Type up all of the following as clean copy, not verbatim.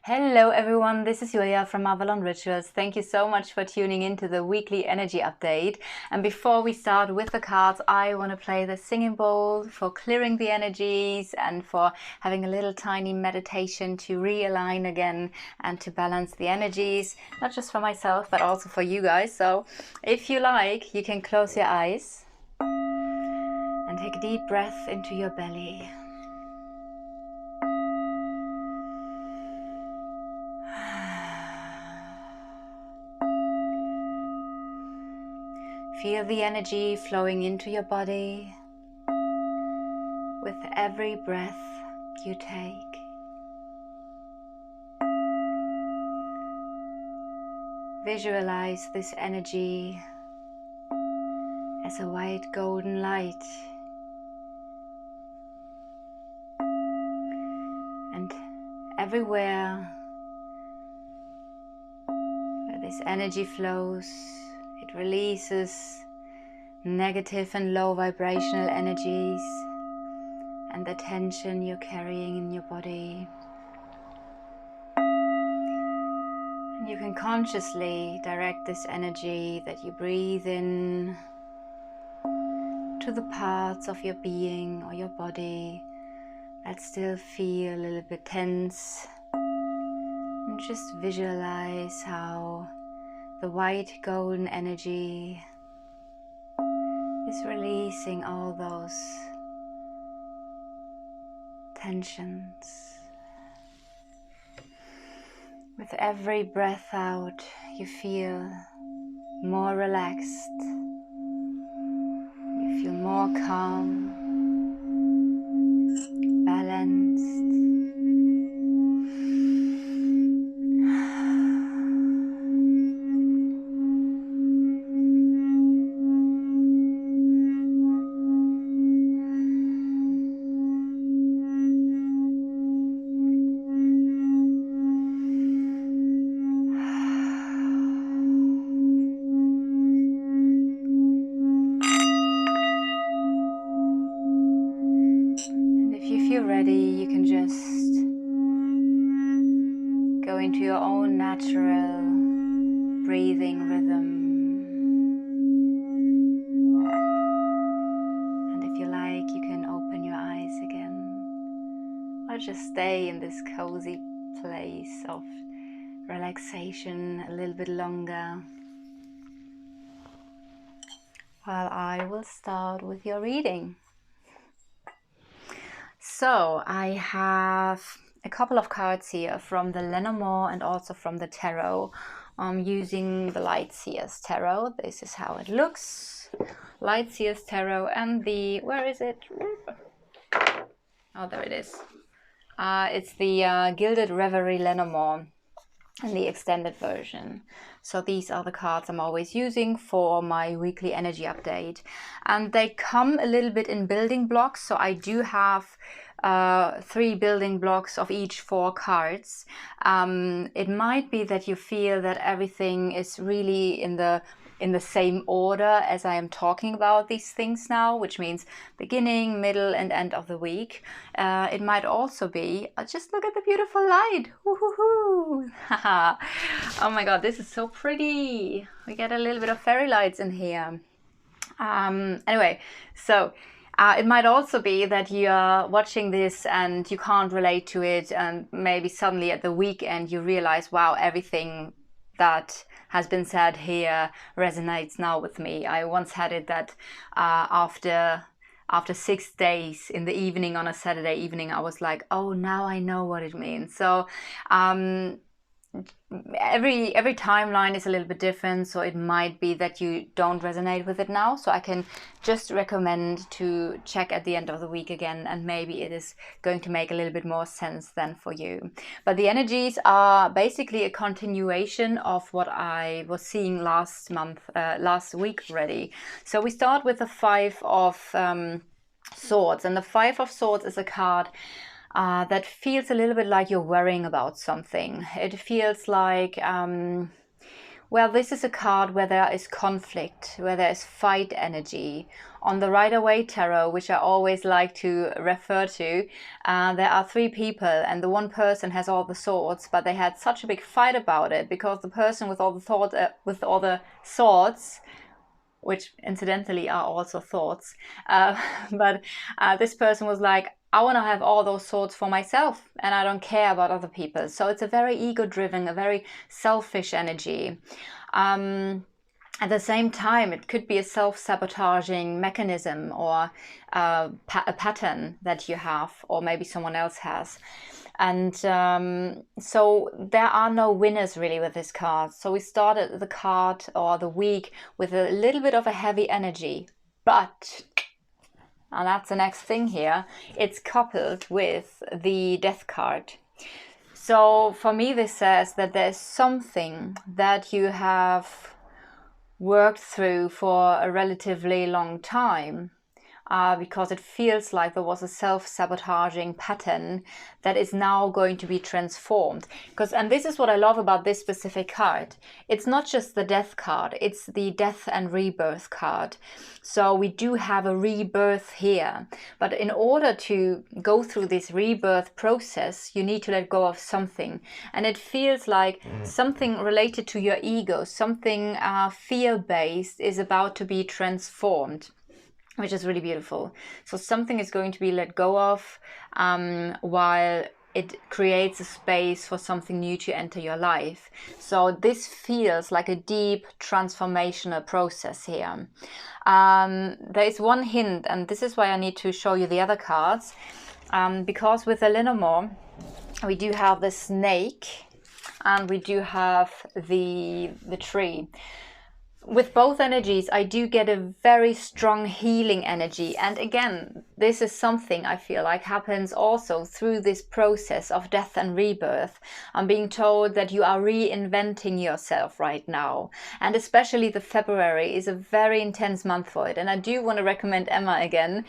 Hello everyone, this is Julia from Avalon Rituals. Thank you so much for tuning into the weekly energy update. And before we start with the cards, I want to play the singing bowl for clearing the energies and for having a little tiny meditation to realign again and to balance the energies, not just for myself, but also for you guys. So if you like, you can close your eyes and take a deep breath into your belly. Feel the energy flowing into your body with every breath you take. Visualize this energy as a white golden light, and everywhere where this energy flows, it releases negative and low vibrational energies and the tension you're carrying in your body. And you can consciously direct this energy that you breathe in to the parts of your being or your body that still feel a little bit tense. And just visualize how the white golden energy is releasing all those tensions. With every breath out, you feel more relaxed. You feel more calm, balanced. Ready, you can just go into your own natural breathing rhythm, and if you like, you can open your eyes again or just stay in this cozy place of relaxation a little bit longer while I will start with your reading. So I have a couple of cards here from the Lenormand and also from the Tarot. I'm using the Lightseers Tarot. This is how it looks. Lightseers Tarot and the, where is it? Oh, there it is. It's the Gilded Reverie Lenormand in the extended version. So these are the cards I'm always using for my weekly energy update, and they come a little bit in building blocks. So I do have 3 building blocks of each 4 cards. It might be that you feel that everything is really in the same order as I am talking about these things now, which means beginning, middle, and end of the week. It might also be, just look at the beautiful light. Woo-hoo-hoo. Oh my god, this is so pretty. We get a little bit of fairy lights in here. Anyway, so it might also be that you're watching this and you can't relate to it, and maybe suddenly at the weekend you realize, wow, everything that has been said here resonates now with me. I once had it that after 6 days in the evening on a Saturday evening, I was like, oh, now I know what it means. So every timeline is a little bit different, so it might be that you don't resonate with it now. So I can just recommend to check at the end of the week again, and maybe it is going to make a little bit more sense then for you. But the energies are basically a continuation of what I was seeing last week already. So we start with the 5 of Swords, and the 5 of Swords is a card that feels a little bit like you're worrying about something. It feels like Well, this is a card where there is conflict, where there is fight energy. On the Rider-Waite Tarot, which I always like to refer to, there are 3 people, and the one person has all the swords, but they had such a big fight about it because the person with all the swords, which incidentally are also thoughts, but this person was like, I want to have all those swords for myself and I don't care about other people. So it's a very ego-driven, a very selfish energy. At the same time, it could be a self-sabotaging mechanism or a pattern that you have, or maybe someone else has. And so there are no winners really with this card. So we started the card or the week with a little bit of a heavy energy, but, and that's the next thing here, it's coupled with the Death card. So for me, this says that there's something that you have worked through for a relatively long time. Because it feels like there was a self-sabotaging pattern that is now going to be transformed. And this is what I love about this specific card. It's not just the Death card, it's the Death and Rebirth card. So we do have a rebirth here. But in order to go through this rebirth process, you need to let go of something. And it feels like something related to your ego, something fear-based is about to be transformed, which is really beautiful. So something is going to be let go of while it creates a space for something new to enter your life. So this feels like a deep transformational process here. There is one hint, and this is why I need to show you the other cards, because with the Lenormand, we do have the snake and we do have the tree. With both energies, I do get a very strong healing energy. And again, this is something I feel like happens also through this process of death and rebirth. I'm being told that you are reinventing yourself right now. And especially the February is a very intense month for it. And I do want to recommend Emma again,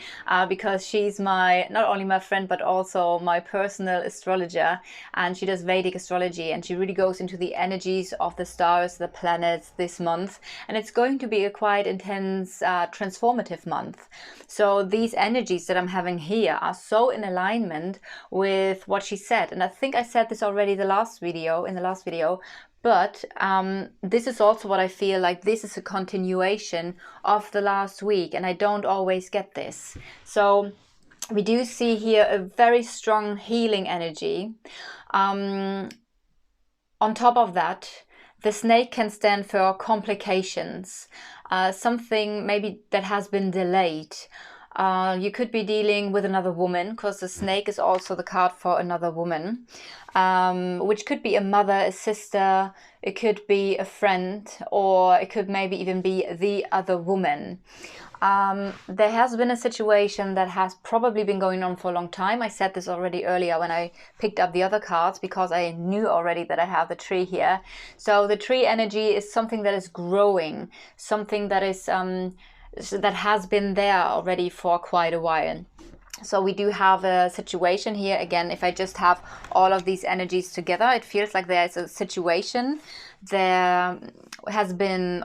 because she's not only my friend, but also my personal astrologer. And she does Vedic astrology, and she really goes into the energies of the stars, the planets this month. And it's going to be a quite intense, transformative month. So these energies that I'm having here are so in alignment with what she said. And I think I said this already in the last video, but this is also what I feel like. This is a continuation of the last week, and I don't always get this. So we do see here a very strong healing energy. On top of that, the snake can stand for complications, something maybe that has been delayed. You could be dealing with another woman, because the snake is also the card for another woman, which could be a mother, a sister, it could be a friend, or it could maybe even be the other woman. There has been a situation that has probably been going on for a long time. I said this already earlier when I picked up the other cards, because I knew already that I have the tree here. So the tree energy is something that is growing, something that is that has been there already for quite a while. So we do have a situation here. Again, if I just have all of these energies together, it feels like there is a situation. There have been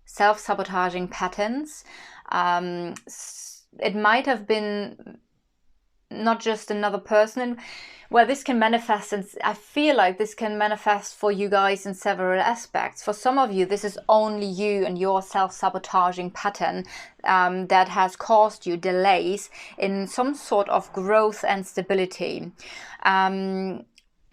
self-sabotaging patterns. It might have been not just another person. Well, this can manifest, and I feel like this can manifest for you guys in several aspects. For some of you, this is only you and your self-sabotaging pattern that has caused you delays in some sort of growth and stability.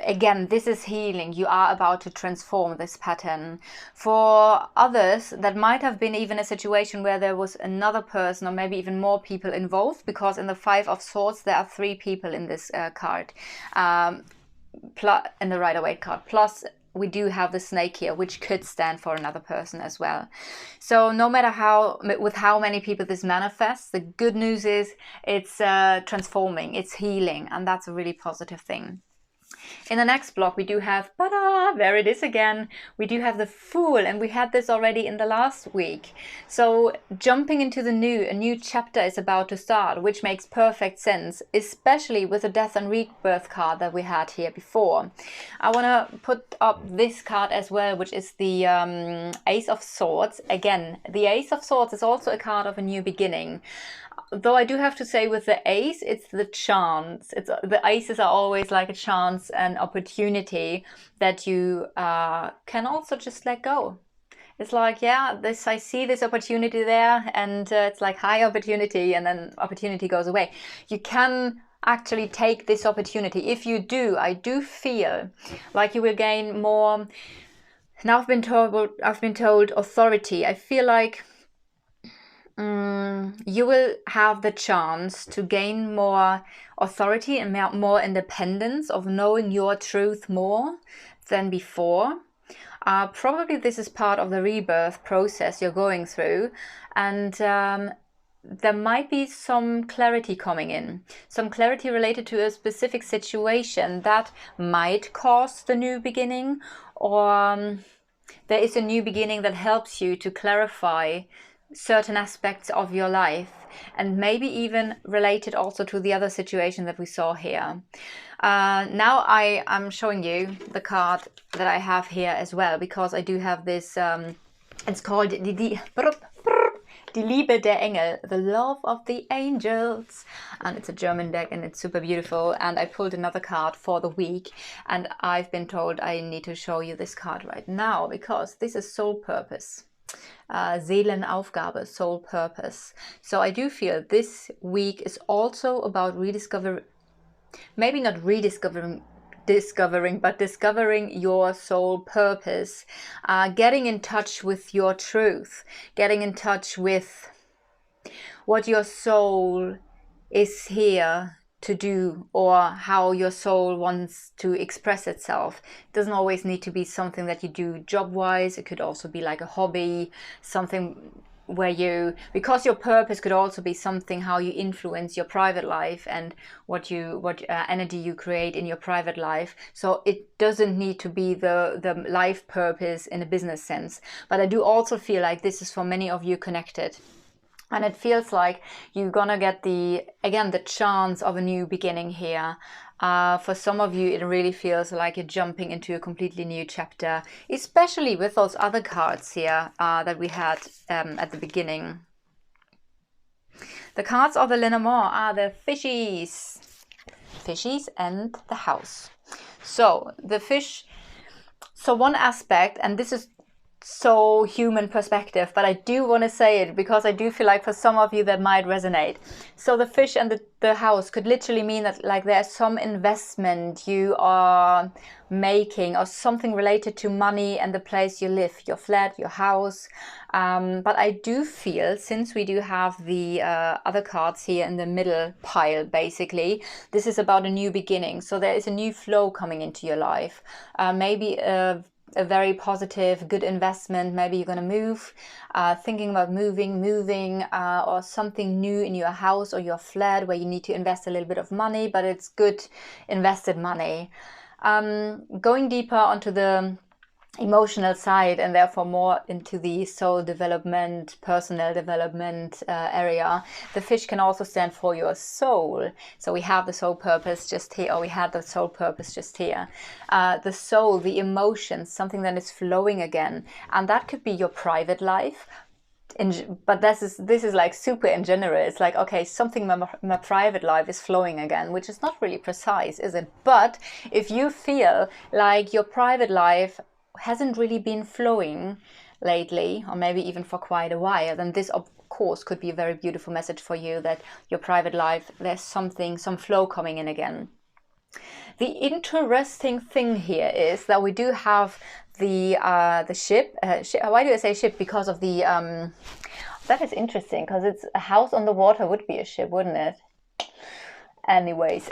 Again, this is healing. You are about to transform this pattern. For others, that might have been even a situation where there was another person, or maybe even more people involved, because in the Five of Swords, there are 3 people in this card, in the Rider-Waite card. Plus, we do have the snake here, which could stand for another person as well. So no matter with how many people this manifests, the good news is it's transforming, it's healing, and that's a really positive thing. In the next block, we do have, ta-da, there it is again, we do have the Fool, and we had this already in the last week. So jumping into a new chapter is about to start, which makes perfect sense, especially with the Death and Rebirth card that we had here before. I want to put up this card as well, which is the Ace of Swords. Again, the Ace of Swords is also a card of a new beginning. Though I do have to say with the ace, it's the chance. The aces are always like a chance and opportunity that you can also just let go. It's like, yeah, I see this opportunity there, and it's like high opportunity, and then opportunity goes away. You can actually take this opportunity. If you do, I do feel like you will gain more. Now I've been told authority. I feel like you will have the chance to gain more authority and more independence of knowing your truth more than before. Probably this is part of the rebirth process you're going through, and there might be some clarity coming in, some clarity related to a specific situation that might cause the new beginning, or there is a new beginning that helps you to clarify certain aspects of your life, and maybe even related also to the other situation that we saw here. Now I'm showing you the card that I have here as well, because I do have this, it's called Die Liebe der Engel, the love of the angels, and it's a German deck and it's super beautiful. And I pulled another card for the week, and I've been told I need to show you this card right now, because this is soul purpose. Seelenaufgabe, soul purpose. So I do feel this week is also about rediscovering, maybe not rediscovering, but discovering your soul purpose, getting in touch with your truth, getting in touch with what your soul is here to do, or how your soul wants to express itself. It doesn't always need to be something that you do job-wise. It could also be like a hobby, something where you, because your purpose could also be something how you influence your private life and what energy you create in your private life. So it doesn't need to be the life purpose in a business sense. But I do also feel like this is for many of you connected. And it feels like you're gonna get the chance of a new beginning here. For some of you, it really feels like you're jumping into a completely new chapter, especially with those other cards here that we had at the beginning. The cards of the Lenormand are the fishies and the house. So the fish, so one aspect, and this is so human perspective, but I do want to say it because I do feel like for some of you that might resonate. So the fish and the house could literally mean that like there's some investment you are making, or something related to money and the place you live, your flat, your house. But I do feel, since we do have the other cards here in the middle pile, basically, this is about a new beginning. So there is a new flow coming into your life. Maybe a very positive, good investment. Maybe you're going to move, thinking about moving, or something new in your house or your flat where you need to invest a little bit of money, but it's good invested money. Going deeper onto the emotional side, and therefore more into the soul development, personal development area, the fish can also stand for your soul. So we have the soul purpose just here, or we had the soul purpose just here. The soul, the emotions, something that is flowing again, and that could be your private life. But this is like super in general. It's like, okay, something in my private life is flowing again, which is not really precise, is it? But if you feel like your private life hasn't really been flowing lately, or maybe even for quite a while, then this of course could be a very beautiful message for you, that your private life, there's some flow coming in again. The interesting thing here is that we do have the ship. Why do I say ship? Because of the that is interesting, because it's a house on the water would be a ship, wouldn't it? Anyways,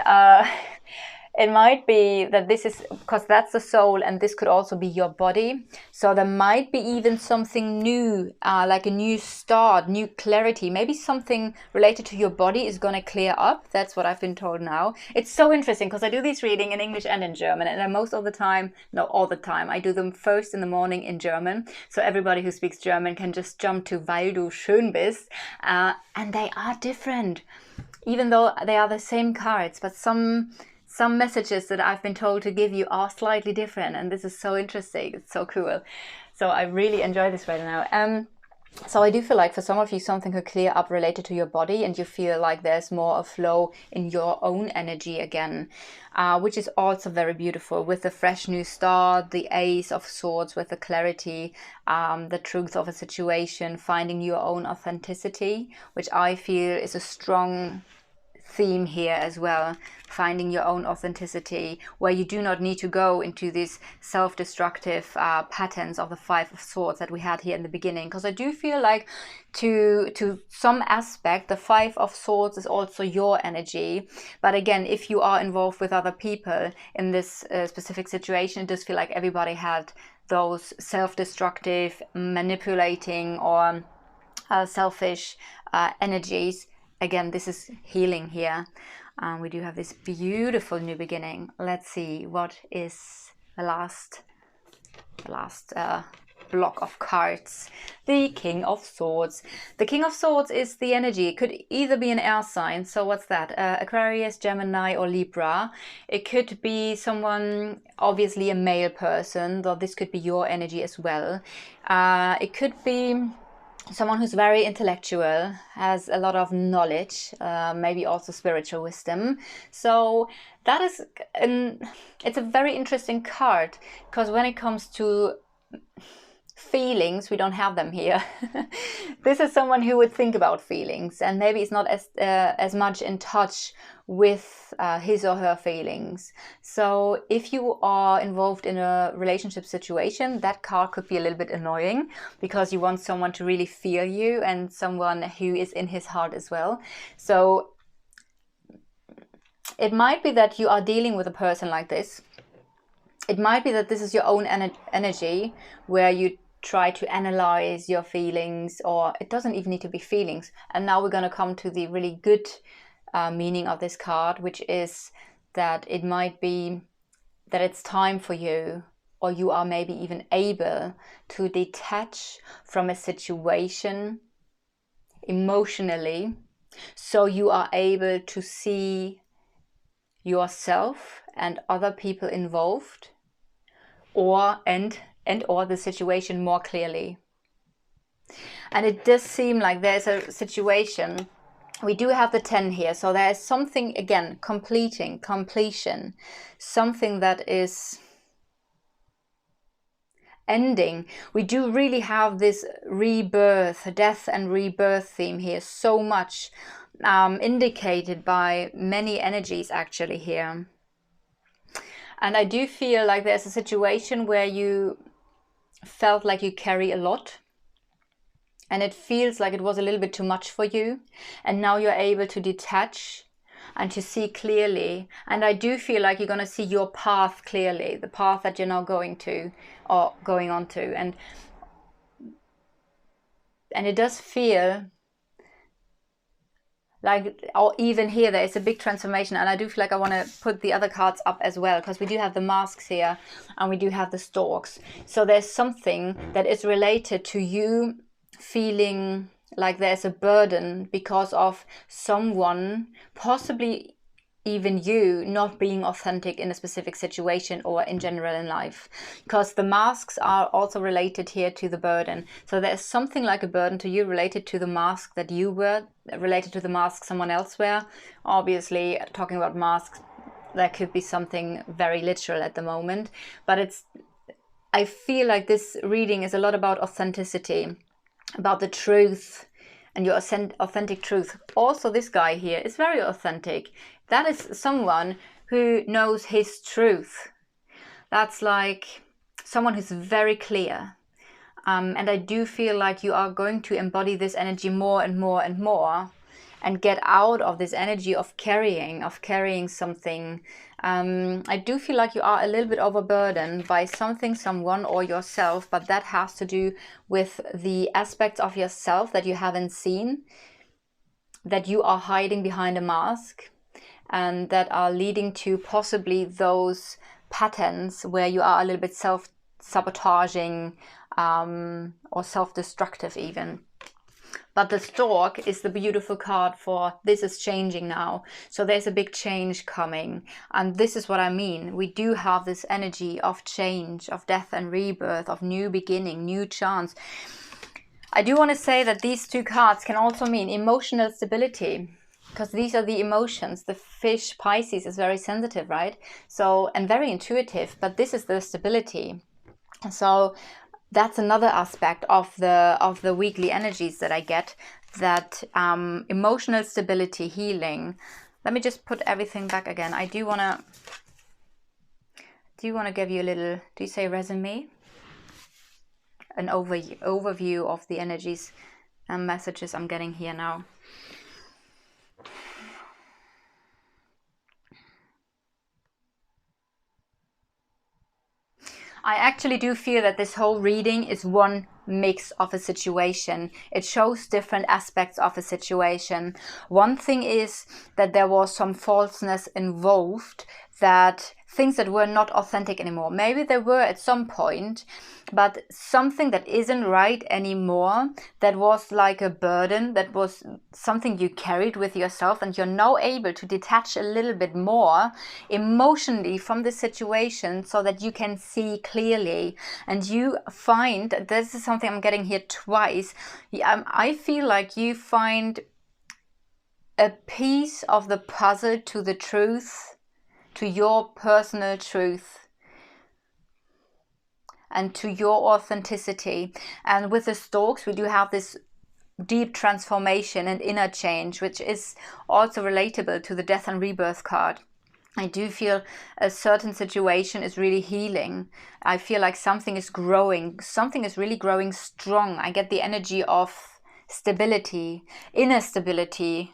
it might be that this is, because that's the soul, and this could also be your body. So there might be even something new, like a new start, new clarity. Maybe something related to your body is going to clear up. That's what I've been told now. It's so interesting because I do this reading in English and in German, and most of the time, no, all the time, I do them first in the morning in German. So everybody who speaks German can just jump to Weil du schön bist. And they are different, even though they are the same cards, but some messages that I've been told to give you are slightly different, and this is so interesting. It's so cool. So I really enjoy this right now. So I do feel like for some of you, something could clear up related to your body, and you feel like there's more a flow in your own energy again, which is also very beautiful, with the fresh new start, the Ace of Swords, with the clarity, the truth of a situation, finding your own authenticity, which I feel is a strong theme here as well. Finding your own authenticity, where you do not need to go into these self-destructive patterns of the Five of Swords that we had here in the beginning, because I do feel like to some aspect the Five of Swords is also your energy. But again, if you are involved with other people in this specific situation, it does feel like everybody had those self-destructive, manipulating, or selfish energies. Again, this is healing here. We do have this beautiful new beginning. Let's see what is the last block of cards. The King of Swords. The King of Swords is the energy. It could either be an air sign. So what's that? Aquarius, Gemini, or Libra. It could be someone, obviously a male person, though this could be your energy as well. It could be someone who's very intellectual, has a lot of knowledge, maybe also spiritual wisdom. So that is it's a very interesting card, because when it comes to feelings, we don't have them here. This is someone who would think about feelings, and maybe it's not as much in touch with his or her feelings. So if you are involved in a relationship situation, that card could be a little bit annoying, because you want someone to really feel you, and someone who is in his heart as well. So it might be that you are dealing with a person like this. It might be that this is your own energy, where you try to analyze your feelings, or it doesn't even need to be feelings. And now we're going to come to the really good meaning of this card, which is that it might be that it's time for you, or you are maybe even able to detach from a situation emotionally, so you are able to see yourself and other people involved, or the situation more clearly. And it does seem like there's a situation. We do have the 10 here, so there is something, again, completion, something that is ending. We do really have this rebirth, death and rebirth theme here, so much indicated by many energies actually here. And I do feel like there's a situation where you felt like you carry a lot, and it feels like it was a little bit too much for you, and now you're able to detach and to see clearly. And I do feel like you're going to see your path clearly, the path that you're now going to, or going on to. And it does feel like, or even here, there is a big transformation. And I do feel like I want to put the other cards up as well, because we do have the masks here, and we do have the storks. So there's something that is related to you feeling like there's a burden because of someone, possibly even you, not being authentic in a specific situation or in general in life, because the masks are also related here to the burden. So there's something like a burden to you related to the mask that you wear, related to the mask someone else wear. Obviously, talking about masks, there could be something very literal at the moment, but I feel like this reading is a lot about authenticity, about the truth and your authentic truth. Also, this guy here is very authentic. That is someone who knows his truth. That's like someone who's very clear. And I do feel like you are going to embody this energy more and more and more. and get out of this energy of carrying something. I do feel like you are a little bit overburdened by something, someone, or yourself, but that has to do with the aspects of yourself that you haven't seen, that you are hiding behind a mask, and that are leading to possibly those patterns where you are a little bit self-sabotaging or self-destructive even. But the Stork is the beautiful card for this is changing now. So there's a big change coming. And this is what I mean. We do have this energy of change, of death and rebirth, of new beginning, new chance. I do want to say that these two cards can also mean emotional stability, because these are the emotions. The fish Pisces is very sensitive, right? So, and very intuitive, but this is the stability. So that's another aspect of the weekly energies that I get, that emotional stability, healing. Let me just put everything back again. I do want to give you a little, do you say resume? An overview of the energies and messages I'm getting here now. I actually do feel that this whole reading is one mix of a situation. It shows different aspects of a situation. One thing is that there was some falseness involved, that things that were not authentic anymore. Maybe they were at some point, but something that isn't right anymore, that was like a burden, that was something you carried with yourself, and you're now able to detach a little bit more emotionally from the situation so that you can see clearly. And you find, this is something I'm getting here twice, I feel like you find a piece of the puzzle to the truth, to your personal truth and to your authenticity. And with the Storks, we do have this deep transformation and inner change, which is also relatable to the death and rebirth card. I do feel a certain situation is really healing. I feel like something is growing. Something is really growing strong. I get the energy of stability, inner stability,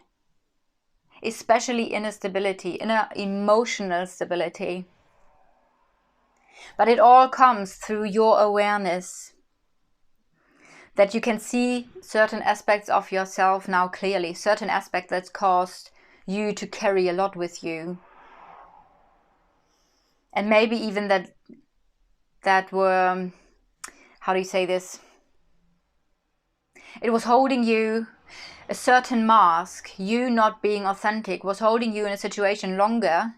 especially inner stability, inner emotional stability. But it all comes through your awareness, that you can see certain aspects of yourself now clearly, certain aspects that's caused you to carry a lot with you. And maybe even that were, how do you say this? It was holding you, a certain mask, you not being authentic, was holding you in a situation longer.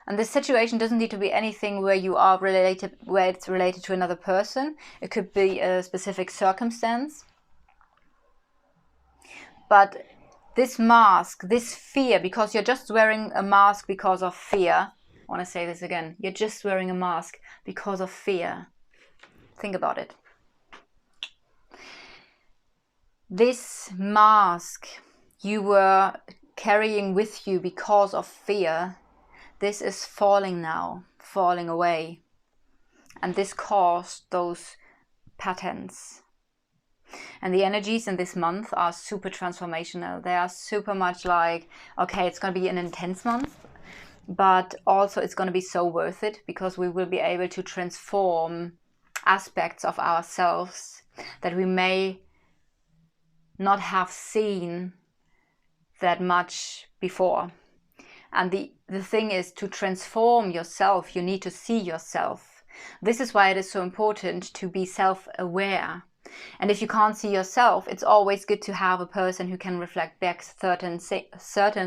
And this situation doesn't need to be anything where you are related, where it's related to another person. It could be a specific circumstance. But this mask, this fear, because you're just wearing a mask because of fear. I want to say this again. You're just wearing a mask because of fear. Think about it. This mask you were carrying with you because of fear, this is falling now, falling away. And this caused those patterns. And the energies in this month are super transformational. They are super much like, okay, it's going to be an intense month, but also it's going to be so worth it, because we will be able to transform aspects of ourselves that we may not have seen that much before. And the thing is, to transform yourself, you need to see yourself. This is why it is so important to be self-aware. And if you can't see yourself, it's always good to have a person who can reflect back certain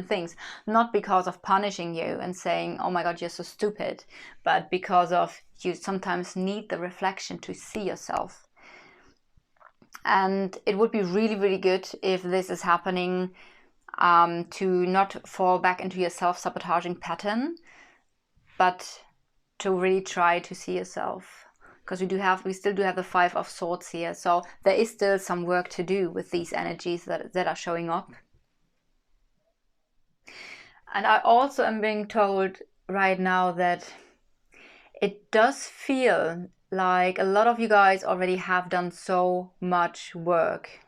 things, not because of punishing you and saying, oh my God, you're so stupid, but because of you sometimes need the reflection to see yourself. And it would be really, really good if this is happening, to not fall back into your self-sabotaging pattern, but to really try to see yourself. Because we still do have the Five of Swords here. So there is still some work to do with these energies that are showing up. And I also am being told right now that it does feel like a lot of you guys already have done so much work.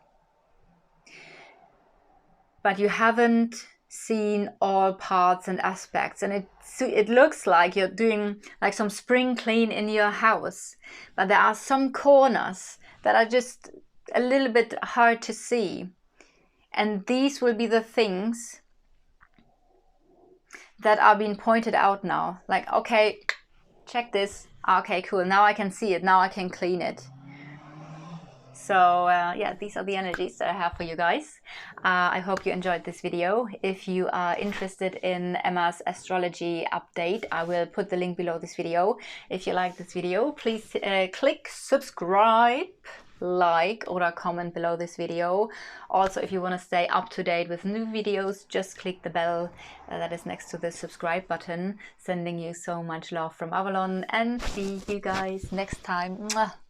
but you haven't seen all parts and aspects, and it looks like you're doing like some spring clean in your house, but there are some corners that are just a little bit hard to see, and these will be the things that are being pointed out now, like, okay, check this, okay, cool, now I can see it, now I can clean it. So yeah, these are the energies that I have for you guys. I hope you enjoyed this video. If you are interested in Emma's astrology update, I will put the link below this video. If you like this video, please click subscribe, like, or comment below this video. Also, if you want to stay up to date with new videos, just click the bell that is next to the subscribe button. Sending you so much love from Avalon, and see you guys next time. Mwah.